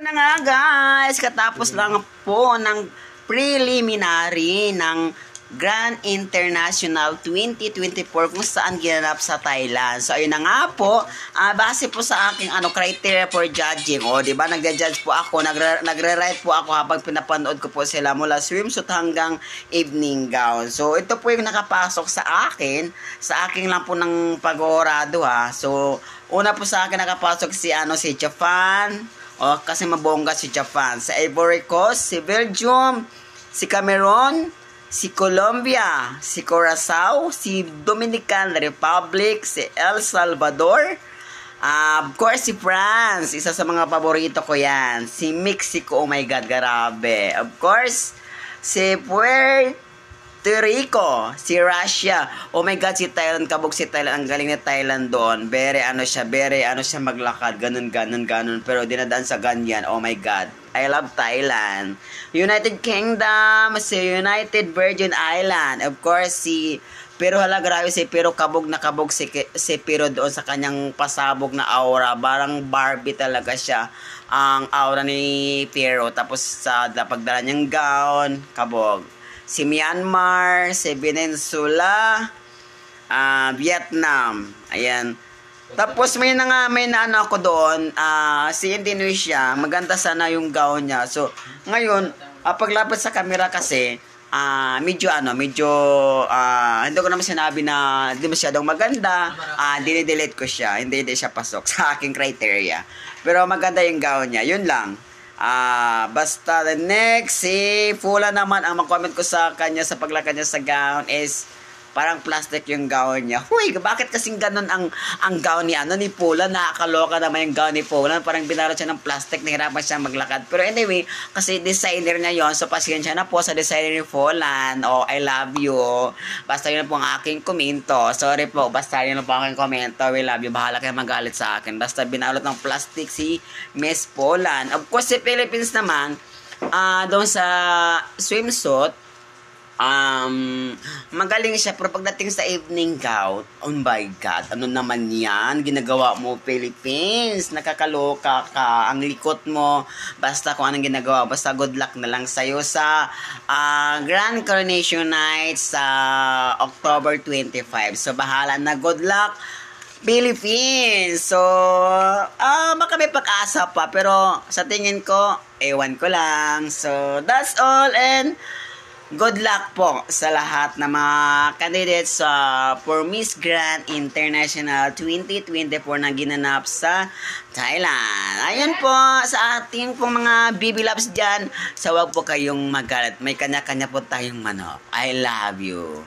Na nga guys, katapos lang po ng preliminary ng Grand International 2024 kung saan ginanap sa Thailand. So ayun na nga po, base po sa aking criteria for judging. O, di ba, nagja-judge po ako, nagre-write po ako habang pinapanood ko po sila mula swimsuit hanggang evening gown. So ito po yung nakapasok sa akin lang po ng pag-oorado ha. So una po sa akin nakapasok si Japan. Kasi mabongga si Japan. Sa Ivory Coast, si Belgium, si Cameroon, si Colombia, si Curaçao, si Dominican Republic, si El Salvador, of course si France, isa sa mga paborito ko yan. Si Mexico, oh my God, grabe. Of course, si Puerto Rico, si Russia, oh my God, si Thailand, kabog si Thailand, ang galing ni Thailand doon. Very siya maglakad, ganun, pero dinadaan sa ganyan, oh my God. I love Thailand. United Kingdom, si United Virgin Island, of course, pero grabe si Pero, kabog na kabog si Pero doon sa kanyang pasabog na aura. Parang Barbie talaga siya, ang aura ni Pero. Tapos sa pagdala niyang gown, kabog. Si Myanmar, si Venezuela, Vietnam. Ayan. Tapos may na ako doon, si Indonesia, maganda sana yung gown niya. So, ngayon, paglapit sa camera kasi, medyo hindi ko naman sinabi na hindi masyadong maganda, dinidelete ko siya, hindi siya pasok sa aking criteria. Pero maganda yung gown niya, yun lang. Basta the next, si Fula naman, ang mag-comment ko sa kanya sa paglakad niya sa gown is parang plastic yung gown niya. Huy, bakit kasing ganun ang gown ni Pula? Nakakaloka naman yung gown ni Pula. Parang binarot siya ng plastic, nahirapan siya maglakad. Pero anyway, kasi designer niya yon, so pasensya na po sa designer ni Fulan. I love you. Basta yun po ang aking komento. Sorry po, basta yun po ang aking komento. We love you. Bahala kayo magalit sa akin. Basta binalot ng plastic si Miss Fulan. Of course, si Philippines naman, doon sa swimsuit, magaling siya, pero pagdating sa evening gown, oh my God, ano naman yan ginagawa mo, Philippines? Nakakaloka ka, ang likot mo. Basta kung anong ginagawa, basta good luck na lang sa'yo sa Grand Coronation Night sa October 25. So bahala na, good luck Philippines. So baka may pag-asa pa, pero sa tingin ko, ewan ko lang. So that's all, and good luck po sa lahat ng mga candidates for Miss Grand International 2024 na ginanap sa Thailand. Ayan po, sa ating pong mga BB Loves dyan, so wag po kayong magalit. May kanya-kanya po tayong manok. I love you.